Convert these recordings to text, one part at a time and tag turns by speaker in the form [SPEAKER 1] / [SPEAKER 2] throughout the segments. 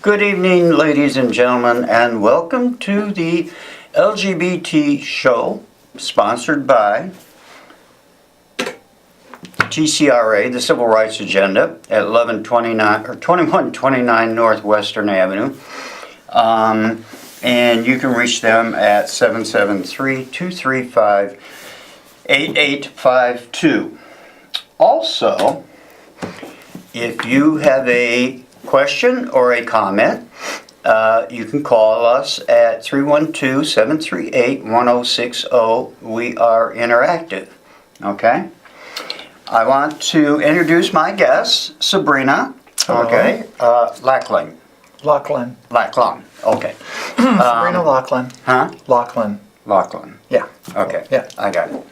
[SPEAKER 1] Good evening, ladies and gentlemen, and welcome to the LGBT show, sponsored by TCRA, the Civil Rights Agenda, at 2129 Northwestern Avenue. And you can reach them at 773-235-8852. Also, if you have a question or a comment, you can call us at 312-738-1060. We are interactive. Okay? I want to introduce my guest, Sabrina.
[SPEAKER 2] Hello.
[SPEAKER 1] Okay. Lackland.
[SPEAKER 2] Lachlan.
[SPEAKER 1] Okay.
[SPEAKER 2] Sabrina Lachlan.
[SPEAKER 1] Huh?
[SPEAKER 2] Lachlan.
[SPEAKER 1] Lachlan.
[SPEAKER 2] Yeah.
[SPEAKER 1] Okay.
[SPEAKER 2] Yeah.
[SPEAKER 1] I got it.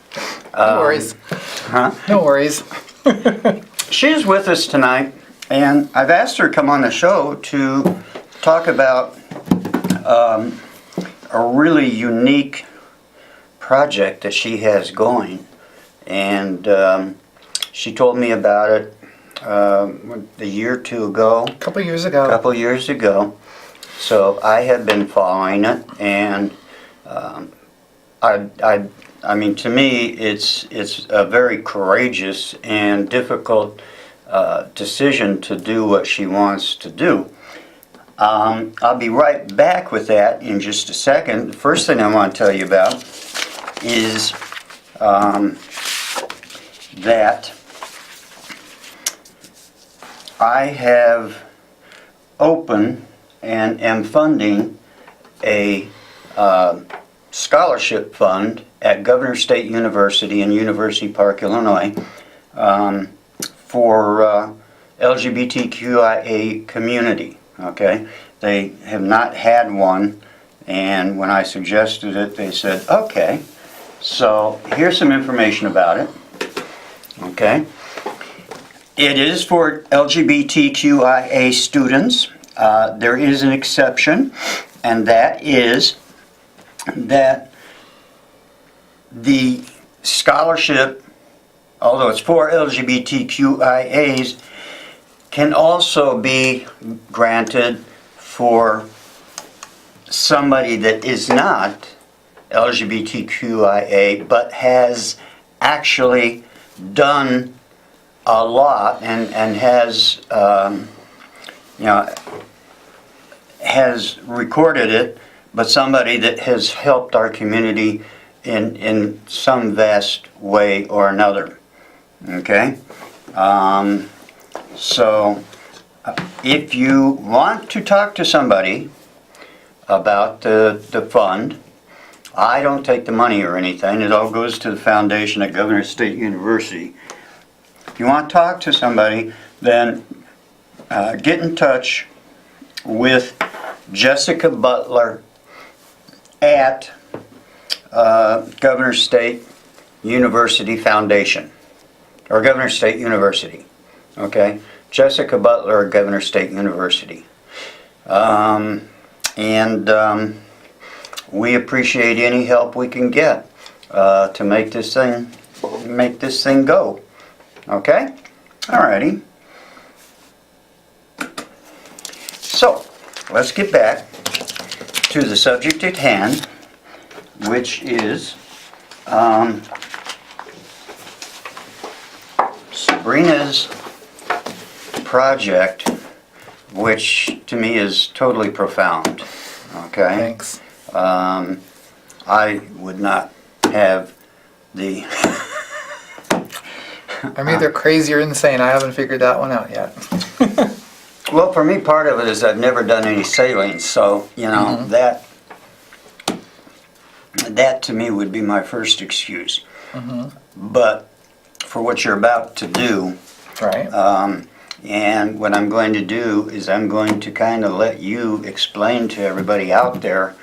[SPEAKER 2] No worries.
[SPEAKER 1] Huh?
[SPEAKER 2] No worries.
[SPEAKER 1] She's with us tonight, and I've asked her to come on the show to talk about a really unique project that she has going. And she told me about it a year or two ago.
[SPEAKER 2] A couple years ago.
[SPEAKER 1] So I have been following it, and I mean, to me, it's a very courageous and difficult decision to do what she wants to do. I'll be right back with that in just a second. The first thing I want to tell you about is that I have opened and am funding a scholarship fund at Governor State University in University Park, Illinois, for LGBTQIA community. Okay, they have not had one, and when I suggested it, they said, okay. So here's some information about it. Okay, it is for LGBTQIA students. There is an exception, and that is that the scholarship, although it's for LGBTQIAs, can also be granted for somebody that is not LGBTQIA but has actually done a lot and has has recorded it, but somebody that has helped our community in some vast way or another. Okay? So if you want to talk to somebody about the fund, I don't take the money or anything. It all goes to the foundation at Governor State University. If you want to talk to somebody, then get in touch with Jessica Butler at Governor State University Foundation, or Governor State University. Okay? Jessica Butler at Governor State University. We appreciate any help we can get to make this thing go. Okay? Alrighty. So, let's get back to the subject at hand, which is Sabrina's project, which to me is totally profound. Okay?
[SPEAKER 2] Thanks.
[SPEAKER 1] I would not have the...
[SPEAKER 2] I'm either crazy or insane. I haven't figured that one out yet.
[SPEAKER 1] Well, for me, part of it is I've never done any sailing, so, you know, that to me would be my first excuse. But for what you're about to do,
[SPEAKER 2] Right.
[SPEAKER 1] and what I'm going to do is I'm going to kind of let you explain to everybody out there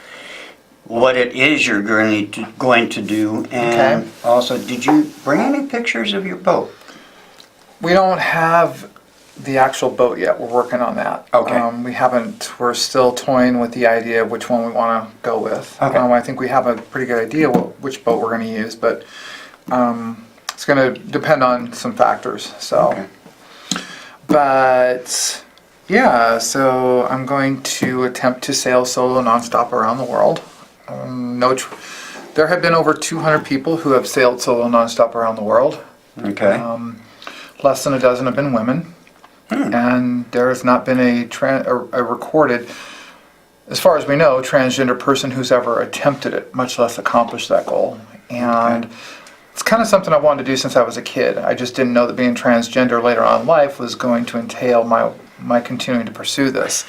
[SPEAKER 1] what it is you're going to do. And
[SPEAKER 2] Okay.
[SPEAKER 1] also, did you bring any pictures of your boat?
[SPEAKER 2] We don't have the actual boat yet. We're working on that.
[SPEAKER 1] Okay.
[SPEAKER 2] We haven't. We're still toying with the idea of which one we want to go with.
[SPEAKER 1] Okay.
[SPEAKER 2] I think we have a pretty good idea which boat we're going to use, but it's going to depend on some factors. So,
[SPEAKER 1] Okay.
[SPEAKER 2] but Yeah, so I'm going to attempt to sail solo nonstop around the world. There have been over 200 people who have sailed solo nonstop around the world.
[SPEAKER 1] Okay.
[SPEAKER 2] Less than a dozen have been women. And there has not been a recorded, as far as we know, transgender person who's ever attempted it, much less accomplished that goal. And it's kind of something I wanted to do since I was a kid. I just didn't know that being transgender later on in life was going to entail my continuing to pursue this.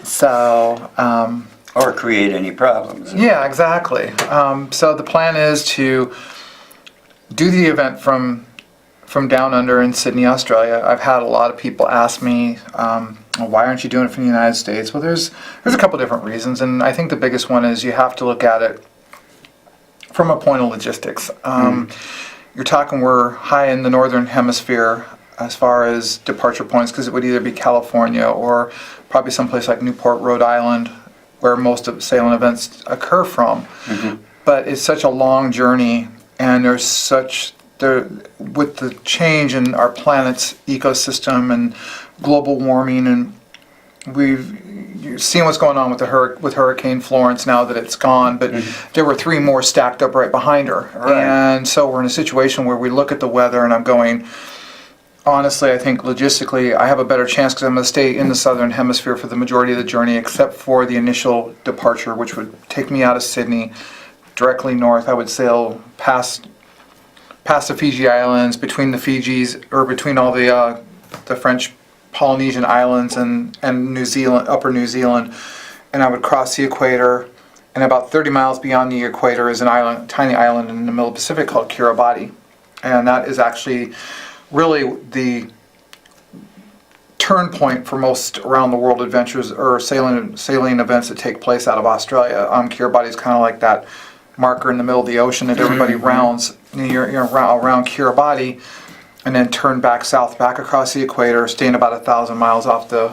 [SPEAKER 2] So,
[SPEAKER 1] or create any problems.
[SPEAKER 2] yeah, exactly. So the plan is to do the event from down under in Sydney, Australia. I've had a lot of people ask me, why aren't you doing it from the United States? Well, there's a couple different reasons, and I think the biggest one is you have to look at it from a point of logistics. You're talking we're high in the northern hemisphere as far as departure points, because it would either be California or probably someplace like Newport, Rhode Island, where most of sailing events occur from. But it's such a long journey, and with the change in our planet's ecosystem and global warming, and you've seen what's going on with with Hurricane Florence now that it's gone, but there were 3 more stacked up right behind her.
[SPEAKER 1] Right.
[SPEAKER 2] And so we're in a situation where we look at the weather and I'm going, honestly, I think logistically I have a better chance because I'm going to stay in the southern hemisphere for the majority of the journey, except for the initial departure, which would take me out of Sydney directly north. I would sail past the Fiji Islands, between the Fijis, or between all the French Polynesian islands and New Zealand, upper New Zealand, and I would cross the equator, and about 30 miles beyond the equator is tiny island in the middle of the Pacific called Kiribati, and that is actually really the turn point for most around the world adventures or sailing events that take place out of Australia. Kiribati is kind of like that marker in the middle of the ocean that everybody rounds around Kiribati, and then turn back south, back across the equator, staying about 1,000 miles off the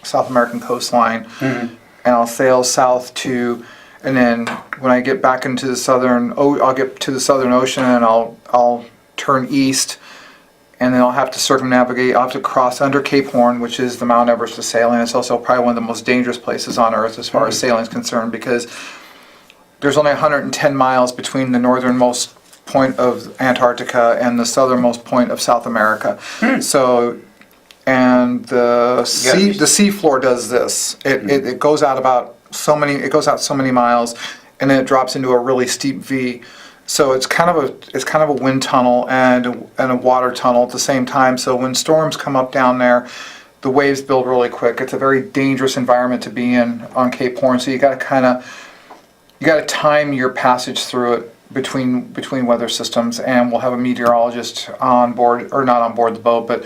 [SPEAKER 2] South American coastline, and I'll sail south and then when I get back into the I'll get to the Southern Ocean, and I'll turn east, and then I'll have to circumnavigate. I'll have to cross under Cape Horn, which is the Mount Everest of sailing. It's also probably one of the most dangerous places on Earth as far as sailing is concerned, because there's only 110 miles between the northernmost point of Antarctica and the southernmost point of South America. So, and the seafloor does this. It goes out so many miles, and then it drops into a really steep V. So it's kind of a wind tunnel and a water tunnel at the same time. So when storms come up down there, the waves build really quick. It's a very dangerous environment to be in on Cape Horn. So you got to time your passage through it between weather systems, and we'll have a meteorologist on board, or not on board the boat, but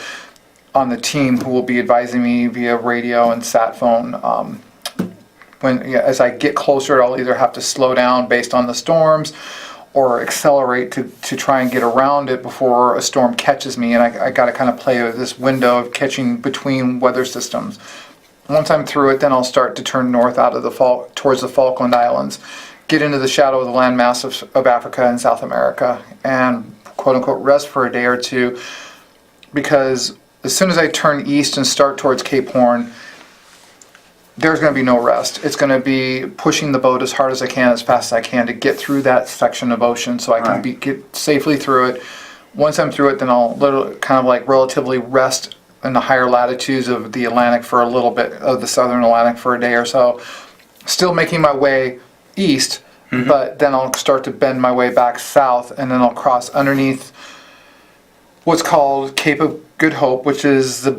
[SPEAKER 2] on the team, who will be advising me via radio and sat phone. As I get closer, I'll either have to slow down based on the storms, or accelerate to try and get around it before a storm catches me, and I got to kind of play with this window of catching between weather systems. Once I'm through it, then I'll start to turn north out of towards the Falkland Islands, get into the shadow of the landmass of Africa and South America, and quote-unquote rest for a day or two, because as soon as I turn east and start towards Cape Horn, there's going to be no rest. It's going to be pushing the boat as hard as I can, as fast as I can, to get through that section of ocean so I can get safely through it. Once I'm through it, then I'll relatively rest in the higher latitudes of the Atlantic for a little bit, of the southern Atlantic for a day or so, still making my way east, but then I'll start to bend my way back south, and then I'll cross underneath what's called Cape of Good Hope, which is the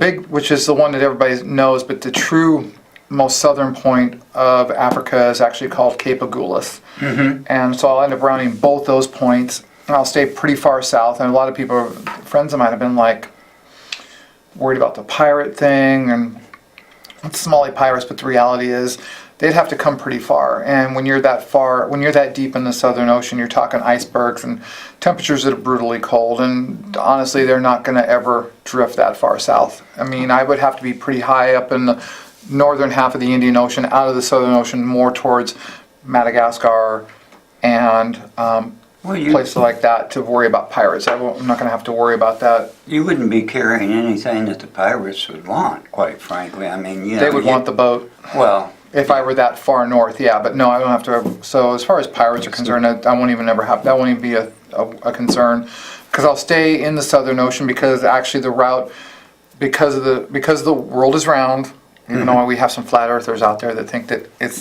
[SPEAKER 2] one that everybody knows, but the true most southern point of Africa is actually called Cape Agulhas. And so I'll end up rounding both those points, and I'll stay pretty far south. And a lot of people, friends of mine, have been like worried about the pirate thing, and it's Somali pirates, but the reality is they'd have to come pretty far. And when you're that deep in the Southern Ocean, you're talking icebergs and temperatures that are brutally cold, and honestly, they're not going to ever drift that far south. I mean, I would have to be pretty high up in the northern half of the Indian Ocean, out of the Southern Ocean, more towards Madagascar, and
[SPEAKER 1] Well,
[SPEAKER 2] places like that to worry about pirates. I'm not going to have to worry about that.
[SPEAKER 1] you wouldn't be carrying anything that the pirates would want, quite frankly. I mean,
[SPEAKER 2] They would want the boat.
[SPEAKER 1] Well,
[SPEAKER 2] If I were that far north, yeah, but no, I don't have to. So as far as pirates are concerned, I won't even ever have, that won't even be a concern. Because I'll stay in the Southern Ocean because actually the route, because the world is round, even though we have some flat earthers out there that think that
[SPEAKER 1] it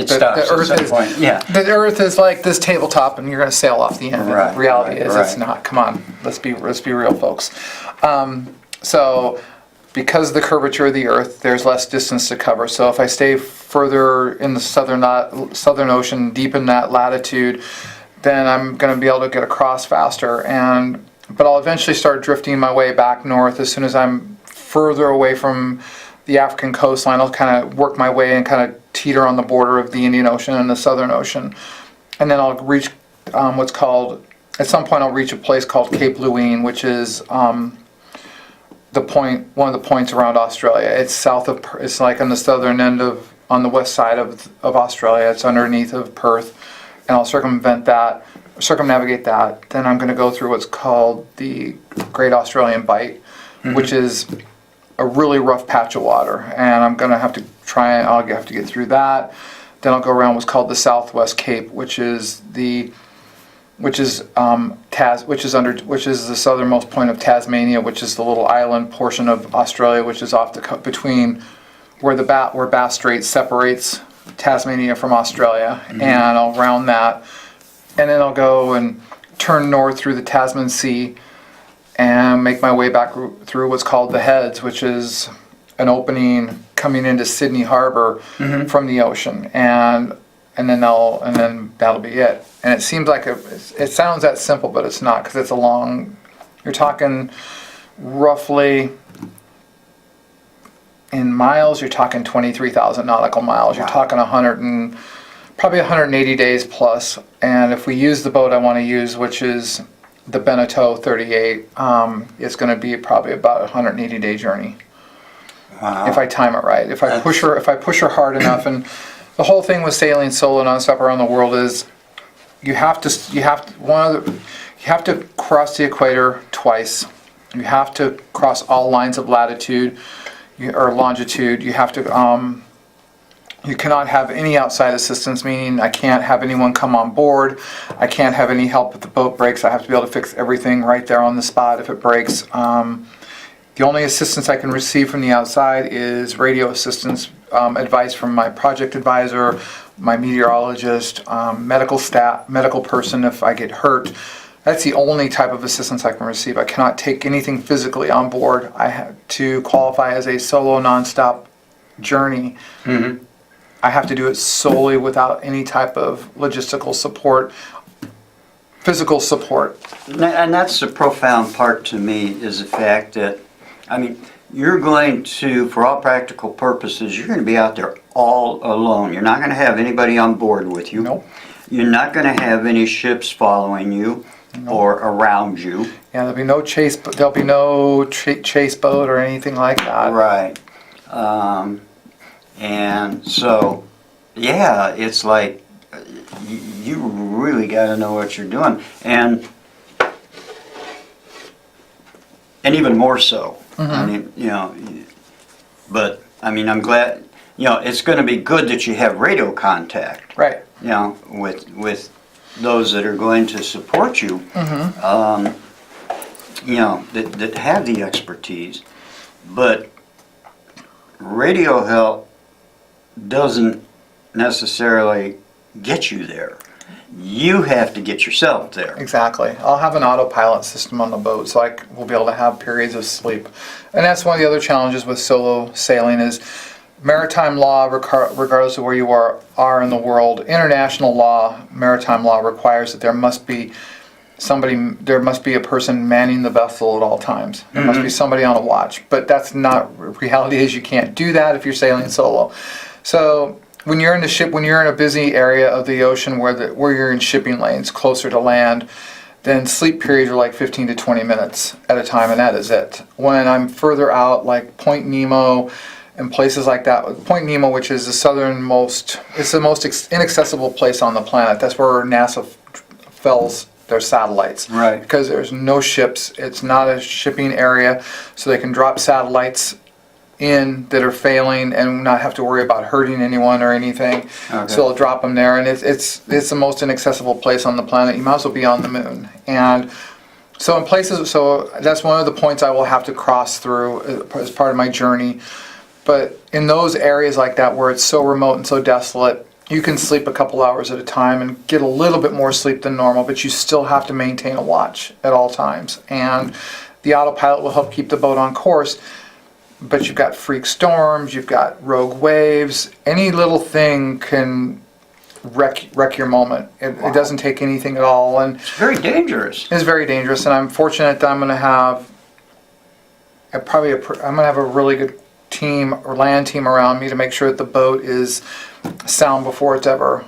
[SPEAKER 1] stops at some point. Yeah.
[SPEAKER 2] the Earth is like this tabletop and you're going to sail off the end.
[SPEAKER 1] Right,
[SPEAKER 2] And the reality is it's
[SPEAKER 1] right.
[SPEAKER 2] not. Come on, let's be real, folks. So because of the curvature of the Earth, there's less distance to cover. So if I stay further in the Southern Ocean, deep in that latitude, then I'm going to be able to get across faster. But I'll eventually start drifting my way back north as soon as I'm further away from the African coastline. I'll kind of work my way and kind of teeter on the border of the Indian Ocean and the Southern Ocean. And then I'll reach what's called, at some point I'll reach a place called Cape Leeuwin, which is one of the points around Australia. It's south of, it's like on the southern end on the west side of Australia. It's underneath of Perth. And I'll circumnavigate that. Then I'm going to go through what's called the Great Australian Bight, which is a really rough patch of water. And I'm going to have to I'll have to get through that. Then I'll go around what's called the Southwest Cape, which is the southernmost point of Tasmania, which is the little island portion of Australia, which is off between where Bass Strait separates Tasmania from Australia, and I'll round that, and then I'll go and turn north through the Tasman Sea and make my way back through what's called the Heads, which is an opening coming into Sydney Harbor from the ocean, and then that'll be it. And it seems like it sounds that simple, but it's not, because it's a long. You're talking roughly. In miles, you're talking 23,000 nautical miles. You're talking probably 180 days plus. And if we use the boat I want to use, which is the Beneteau 38, it's going to be probably about a 180-day journey.
[SPEAKER 1] Wow.
[SPEAKER 2] If I time it right. If I push her hard enough. And the whole thing with sailing solo nonstop around the world is you have to cross the equator twice. You have to cross all lines of latitude or longitude. You have to, you cannot have any outside assistance, meaning I can't have anyone come on board. I can't have any help if the boat breaks. I have to be able to fix everything right there on the spot if it breaks. The only assistance I can receive from the outside is radio assistance, advice from my project advisor, my meteorologist, medical person if I get hurt. That's the only type of assistance I can receive. I cannot take anything physically on board. I have to qualify as a solo nonstop journey. I have to do it solely without any type of logistical support, physical support.
[SPEAKER 1] And that's the profound part to me, is the fact that, I mean, you're going to, for all practical purposes, you're going to be out there all alone. You're not going to have anybody on board with you.
[SPEAKER 2] Nope.
[SPEAKER 1] You're not going to have any ships following you or around you.
[SPEAKER 2] Yeah, there'll be no chase boat or anything like that.
[SPEAKER 1] Right. And so, yeah, it's like you really got to know what you're doing, and even more so. I mean, but I mean, I'm glad. It's going to be good that you have radio contact.
[SPEAKER 2] Right.
[SPEAKER 1] With those that are going to support you. That have the expertise, but radio help doesn't necessarily get you there. You have to get yourself there.
[SPEAKER 2] Exactly. I'll have an autopilot system on the boat, so I will be able to have periods of sleep. And that's one of the other challenges with solo sailing is maritime law, regardless of where you are in the world, international law, maritime law requires that there must be a person manning the vessel at all times. There must be somebody on a watch. But that's not, reality is you can't do that if you're sailing solo. So when you're in a busy area of the ocean where you're in shipping lanes closer to land, then sleep periods are like 15 to 20 minutes at a time, and that is it. When I'm further out, like Point Nemo and places like that, Point Nemo, which is the southernmost, it's the most inaccessible place on the planet. That's where NASA fells their satellites.
[SPEAKER 1] Right.
[SPEAKER 2] Because there's no ships, it's not a shipping area, so they can drop satellites in that are failing and not have to worry about hurting anyone or anything.
[SPEAKER 1] Okay.
[SPEAKER 2] So they'll drop them there, and it's the most inaccessible place on the planet. You might as well be on the moon. And so in places, so that's one of the points I will have to cross through as part of my journey. But in those areas like that where it's so remote and so desolate, you can sleep a couple hours at a time and get a little bit more sleep than normal, but you still have to maintain a watch at all times. And the autopilot will help keep the boat on course, but you've got freak storms, you've got rogue waves. Any little thing can wreck your moment. It doesn't take anything at all, and
[SPEAKER 1] It's very dangerous.
[SPEAKER 2] it's very dangerous. And I'm fortunate that I'm going to have I'm going to have a really good team or land team around me to make sure that the boat is sound before it's ever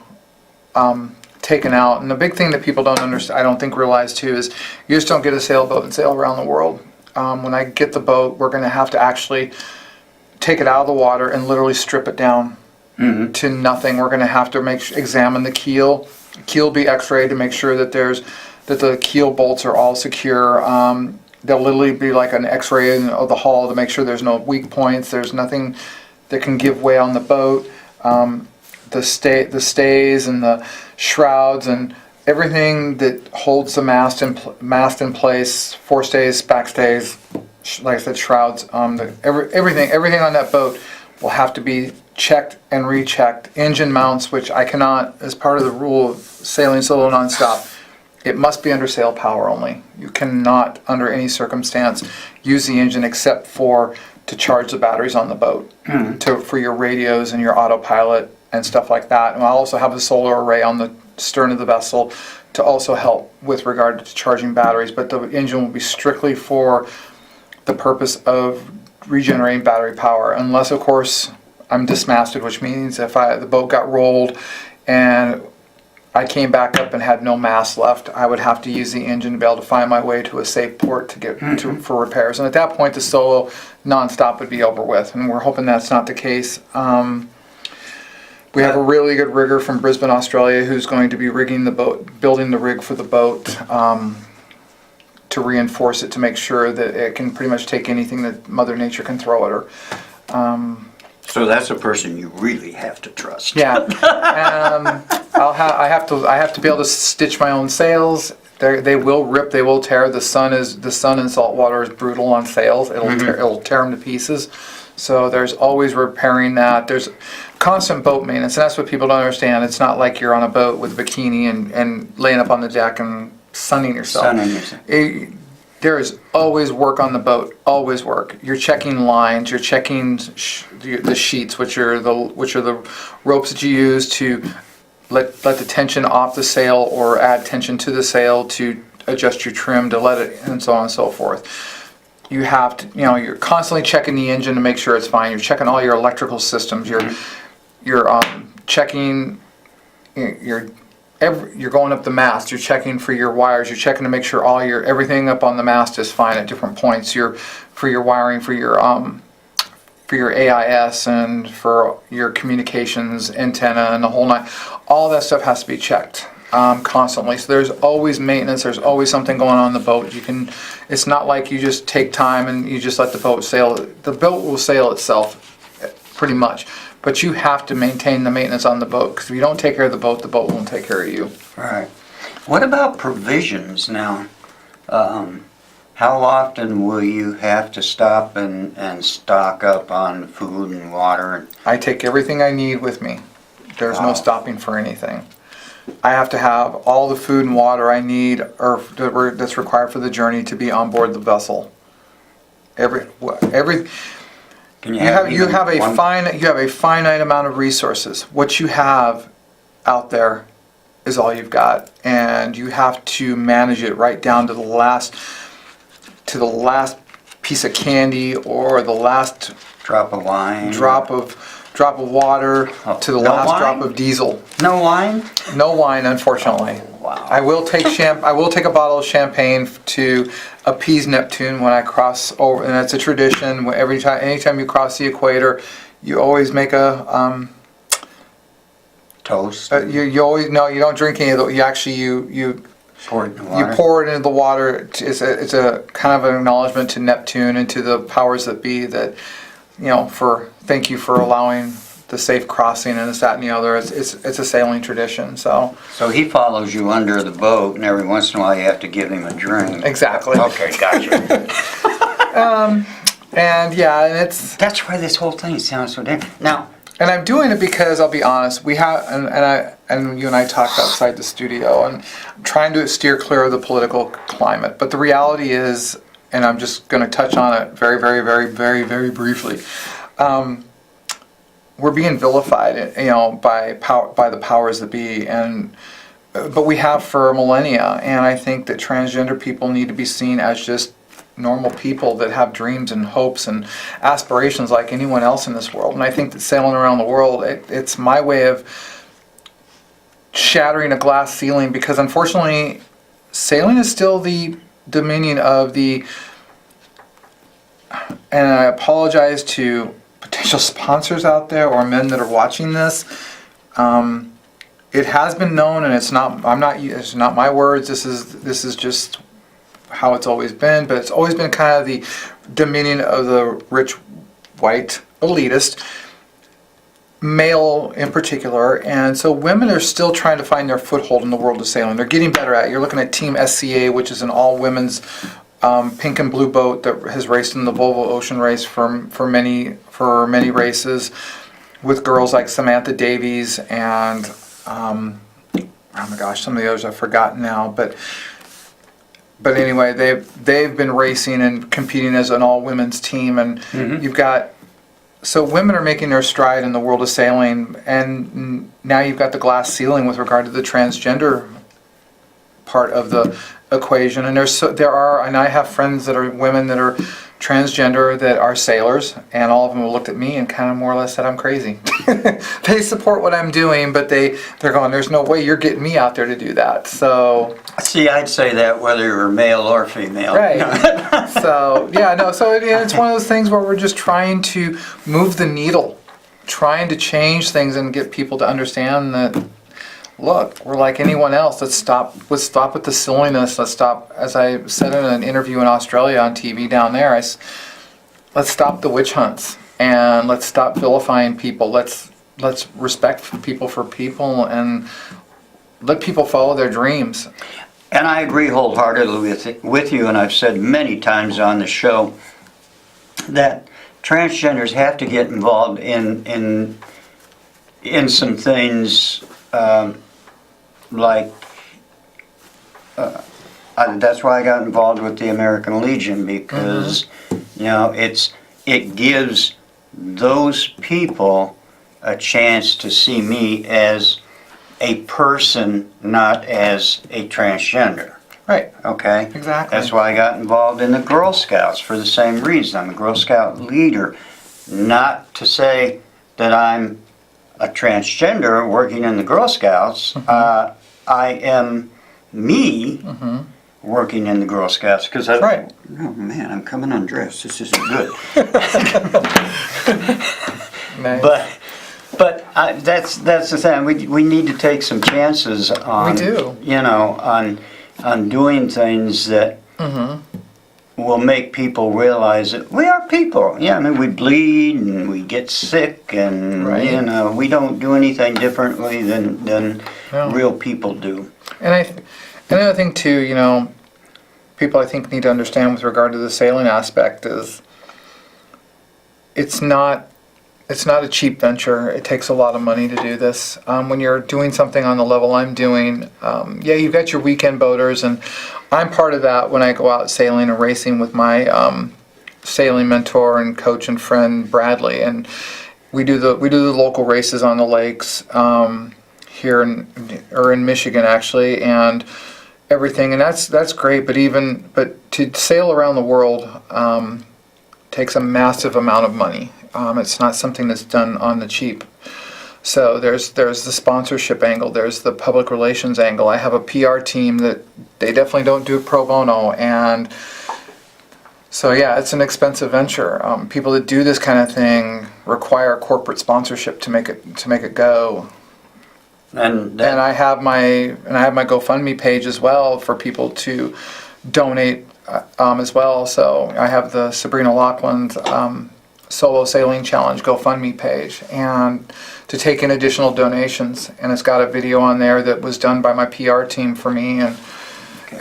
[SPEAKER 2] taken out. And the big thing that people don't understand, I don't think realize too, is you just don't get a sailboat and sail around the world. When I get the boat, we're going to have to actually take it out of the water and literally strip it down to nothing. We're going to have to examine the keel. The keel be x-rayed to make sure that the keel bolts are all secure. There'll literally be like an x-ray of the hull to make sure there's no weak points. There's nothing that can give way on the boat. The stays and the shrouds and everything that holds the mast in place, forestays, backstays, like I said, shrouds, everything on that boat will have to be checked and rechecked. Engine mounts, which I cannot, as part of the rule of sailing solo nonstop, it must be under sail power only. You cannot, under any circumstance, use the engine except to charge the batteries on the boat, for your radios and your autopilot and stuff like that. And I'll also have a solar array on the stern of the vessel to also help with regard to charging batteries. But the engine will be strictly for the purpose of regenerating battery power, unless, of course, I'm dismasted, which means if the boat got rolled and I came back up and had no mast left, I would have to use the engine to be able to find my way to a safe port to get for repairs. And at that point, the solo nonstop would be over with, and we're hoping that's not the case. We have a really good rigger from Brisbane, Australia, who's going to be rigging the boat, building the rig for the boat, to reinforce it, to make sure that it can pretty much take anything that Mother Nature can throw at her.
[SPEAKER 1] So that's a person you really have to trust.
[SPEAKER 2] Yeah. I have to be able to stitch my own sails. They will rip, they will tear. The sun in salt water is brutal on sails. It'll tear them to pieces. So there's always repairing that. There's constant boat maintenance, and that's what people don't understand. It's not like you're on a boat with a bikini and laying up on the deck and sunning yourself. There is always work on the boat, always work. You're checking lines, you're checking the sheets, which are the ropes that you use to let the tension off the sail or add tension to the sail to adjust your trim to let it, and so on and so forth. You have to, you're constantly checking the engine to make sure it's fine. You're checking all your electrical systems. You're checking you're going up the mast, you're checking for your wires, you're checking to make sure everything up on the mast is fine at different points. For your wiring, for your AIS and for your communications antenna and the whole nine. All that stuff has to be checked constantly. So there's always maintenance, there's always something going on the boat. It's not like you just take time and you just let the boat sail. The boat will sail itself pretty much. But you have to maintain the maintenance on the boat, because if you don't take care of the boat won't take care of you.
[SPEAKER 1] Right. What about provisions now? How often will you have to stop and stock up on food and water?
[SPEAKER 2] I take everything I need with me. There's no stopping for anything. I have to have all the food and water I need or that's required for the journey to be on board the vessel. You have a finite amount of resources. What you have out there is all you've got, and you have to manage it right down to the last piece of candy or the last
[SPEAKER 1] drop of wine,
[SPEAKER 2] drop of water, to the last
[SPEAKER 1] wine?
[SPEAKER 2] drop of diesel.
[SPEAKER 1] No wine?
[SPEAKER 2] No wine, unfortunately.
[SPEAKER 1] Oh, wow.
[SPEAKER 2] I will take a bottle of champagne to appease Neptune when I cross over, and that's a tradition. Anytime you cross the equator, you always make a
[SPEAKER 1] toast.
[SPEAKER 2] you always, no, you don't drink any of those. You actually you
[SPEAKER 1] Pour it in the
[SPEAKER 2] You
[SPEAKER 1] water.
[SPEAKER 2] pour it into the water. It's a kind of an acknowledgement to Neptune and to the powers that be that, thank you for allowing the safe crossing and this, that, and the other. It's a sailing tradition, so.
[SPEAKER 1] So he follows you under the boat, and every once in a while you have to give him a drink.
[SPEAKER 2] Exactly.
[SPEAKER 1] Okay, gotcha.
[SPEAKER 2] And yeah, and it's.
[SPEAKER 1] That's why this whole thing sounds so different. Now,
[SPEAKER 2] And I'm doing it because I'll be honest, we have, and you and I talked outside the studio, and I'm trying to steer clear of the political climate. But the reality is, and I'm just going to touch on it very, very, very, very, very briefly. We're being vilified, by the powers that be, but we have for millennia. And I think that transgender people need to be seen as just normal people that have dreams and hopes and aspirations like anyone else in this world. And I think that sailing around the world, it's my way of shattering a glass ceiling, because unfortunately sailing is still the dominion of the, and I apologize to potential sponsors out there or men that are watching this, it has been known, and it's not my words, this is just how it's always been, but it's always been kind of the dominion of the rich white elitist male in particular. And so women are still trying to find their foothold in the world of sailing. They're getting better at it. You're looking at Team SCA, which is an all women's pink and blue boat that has raced in the Volvo Ocean Race for many races, with girls like Samantha Davies and oh my gosh, some of the others I've forgotten now, but anyway, they've been racing and competing as an all-women's team, and you've got, so women are making their stride in the world of sailing, and now you've got the glass ceiling with regard to the transgender part of the equation. And and I have friends that are women that are transgender that are sailors, and all of them have looked at me and kind of more or less said I'm crazy. They support what I'm doing, but they're going, there's no way you're getting me out there to do that. So
[SPEAKER 1] see, I'd say that whether you're male or female.
[SPEAKER 2] right. So yeah, no. So it's one of those things where we're just trying to move the needle, trying to change things and get people to understand that, look, we're like anyone else. Let's stop with the silliness. Let's stop, as I said in an interview in Australia on TV down there, let's stop the witch hunts, and let's stop vilifying people. Let's respect people for people and let people follow their dreams.
[SPEAKER 1] And I agree wholeheartedly with you, and I've said many times on the show that transgenders have to get involved in some things. That's why I got involved with the American Legion, because it gives those people a chance to see me as a person, not as a transgender.
[SPEAKER 2] Right.
[SPEAKER 1] Okay?
[SPEAKER 2] Exactly.
[SPEAKER 1] That's why I got involved in the Girl Scouts, for the same reason. I'm a Girl Scout leader. Not to say that I'm a transgender working in the Girl Scouts. I am me working in the Girl Scouts, because
[SPEAKER 2] right.
[SPEAKER 1] Oh man, I'm coming undressed. This isn't good.
[SPEAKER 2] Nice.
[SPEAKER 1] But that's the thing. We need to take some chances on.
[SPEAKER 2] We do.
[SPEAKER 1] On doing things that will make people realize that we are people. Yeah, I mean, we bleed and we get sick, and
[SPEAKER 2] right.
[SPEAKER 1] We don't do anything differently than
[SPEAKER 2] No.
[SPEAKER 1] real people do.
[SPEAKER 2] And another thing too, people I think need to understand with regard to the sailing aspect is it's not a cheap venture. It takes a lot of money to do this. When you're doing something on the level I'm doing, you've got your weekend boaters, and I'm part of that when I go out sailing and racing with my sailing mentor and coach and friend Bradley, and we do the local races on the lakes here in Michigan actually, and everything, and that's great. But to sail around the world takes a massive amount of money. It's not something that's done on the cheap. So there's the sponsorship angle, there's the public relations angle. I have a PR team that they definitely don't do it pro bono, and so yeah, it's an expensive venture. People that do this kind of thing require corporate sponsorship to make it go.
[SPEAKER 1] And
[SPEAKER 2] And I have my GoFundMe page as well for people to donate as well. So I have the Sabrina Laughlin's Solo Sailing Challenge GoFundMe page, and to take in additional donations. And it's got a video on there that was done by my PR team for me, and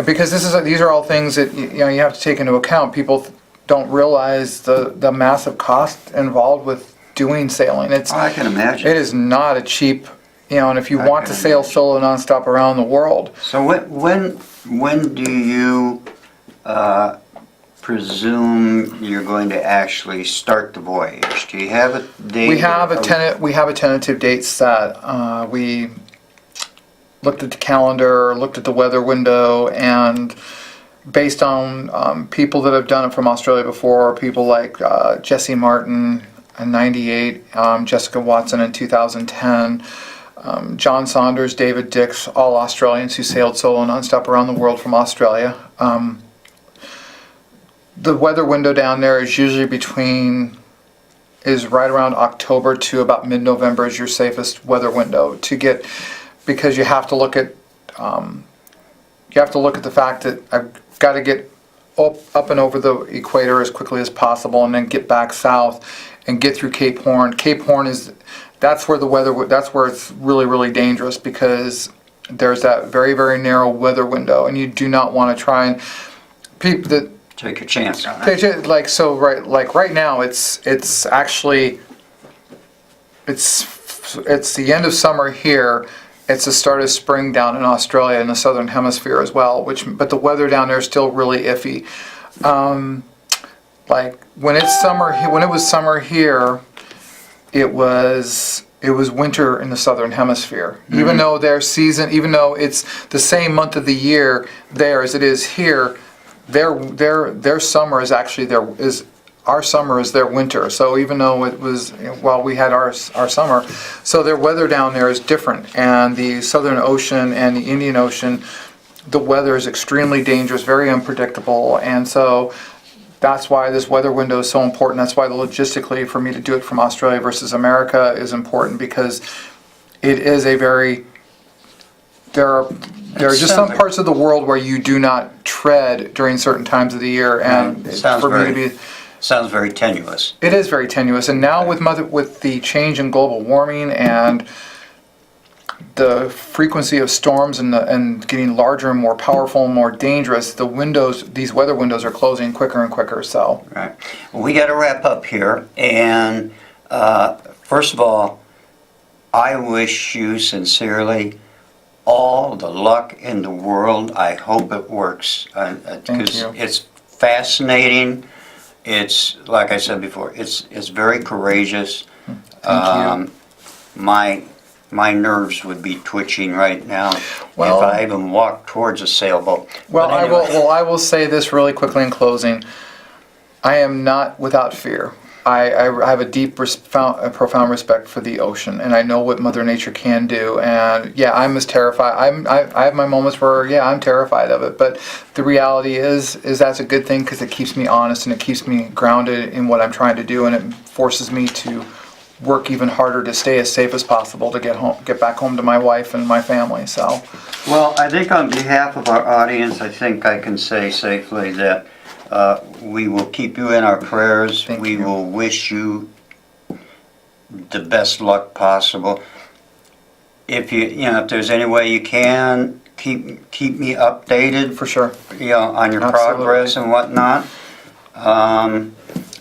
[SPEAKER 2] because these are all things that you have to take into account. People don't realize the massive cost involved with doing sailing.
[SPEAKER 1] I can imagine.
[SPEAKER 2] It is not a cheap, and if you want to sail solo nonstop around the world.
[SPEAKER 1] So when do you presume you're going to actually start the voyage? Do you have a date?
[SPEAKER 2] We have a tentative date set. We looked at the calendar, looked at the weather window, and based on people that have done it from Australia before, people like Jesse Martin in '98, Jessica Watson in 2010, John Saunders, David Dix, all Australians who sailed solo nonstop around the world from Australia. The weather window down there is usually is right around October to about mid-November is your safest weather window to get, because you have to look at the fact that I've got to get up and over the equator as quickly as possible, and then get back south and get through Cape Horn. Cape Horn that's where it's really, really dangerous, because there's that very, very narrow weather window, and you do not want to try and
[SPEAKER 1] take a chance on it.
[SPEAKER 2] Right now it's actually it's the end of summer here. It's the start of spring down in Australia in the southern hemisphere as well, but the weather down there is still really iffy. When it was summer here, it was winter in the southern hemisphere. Mm-hmm. Even though it's the same month of the year there as it is here, their summer is actually our summer is their winter. So even though it was, we had our summer, so their weather down there is different. And the Southern Ocean and the Indian Ocean, the weather is extremely dangerous, very unpredictable. And so that's why this weather window is so important. That's why logistically for me to do it from Australia versus America is important, because it is there are just some parts of the world where you do not tread during certain times of the year, and
[SPEAKER 1] sounds very tenuous.
[SPEAKER 2] It is very tenuous, and now with the change in global warming and the frequency of storms and getting larger and more powerful and more dangerous, these weather windows are closing quicker and quicker. So,
[SPEAKER 1] right. Well, we got to wrap up here, and first of all, I wish you sincerely all the luck in the world. I hope it works, because it's fascinating. It's, like I said before, it's very courageous.
[SPEAKER 2] Thank you.
[SPEAKER 1] My nerves would be twitching right now if I even walked towards a sailboat.
[SPEAKER 2] Well, anyway. I will say this really quickly in closing. I am not without fear. I have a deep, profound respect for the ocean, and I know what Mother Nature can do. And I'm as terrified. I have my moments where I'm terrified of it. But the reality is that's a good thing, because it keeps me honest and it keeps me grounded in what I'm trying to do, and it forces me to work even harder to stay as safe as possible to get back home to my wife and my family. So,
[SPEAKER 1] well, I think on behalf of our audience, I think I can say safely that we will keep you in our prayers. We will wish you the best luck possible. If if there's any way you can, keep me updated.
[SPEAKER 2] For sure.
[SPEAKER 1] On your progress and whatnot.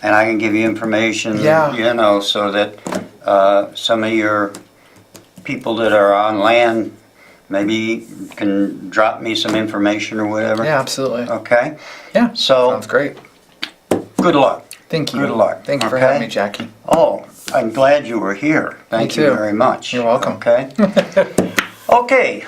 [SPEAKER 1] And I can give you information, so that some of your people that are on land maybe can drop me some information or whatever.
[SPEAKER 2] Yeah, absolutely.
[SPEAKER 1] Okay?
[SPEAKER 2] Yeah,
[SPEAKER 1] so
[SPEAKER 2] sounds great.
[SPEAKER 1] Good luck.
[SPEAKER 2] Thank you.
[SPEAKER 1] Good luck.
[SPEAKER 2] Thank you for having me, Jackie.
[SPEAKER 1] Oh, I'm glad you were here. Thank you very much.
[SPEAKER 2] You're welcome.
[SPEAKER 1] Okay? Okay.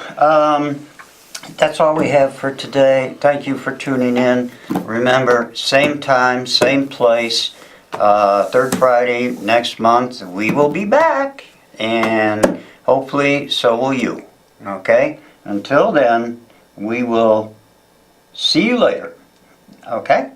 [SPEAKER 1] That's all we have for today. Thank you for tuning in. Remember, same time, same place, third Friday next month. We will be back, and hopefully so will you. Okay? Until then, we will see you later. Okay?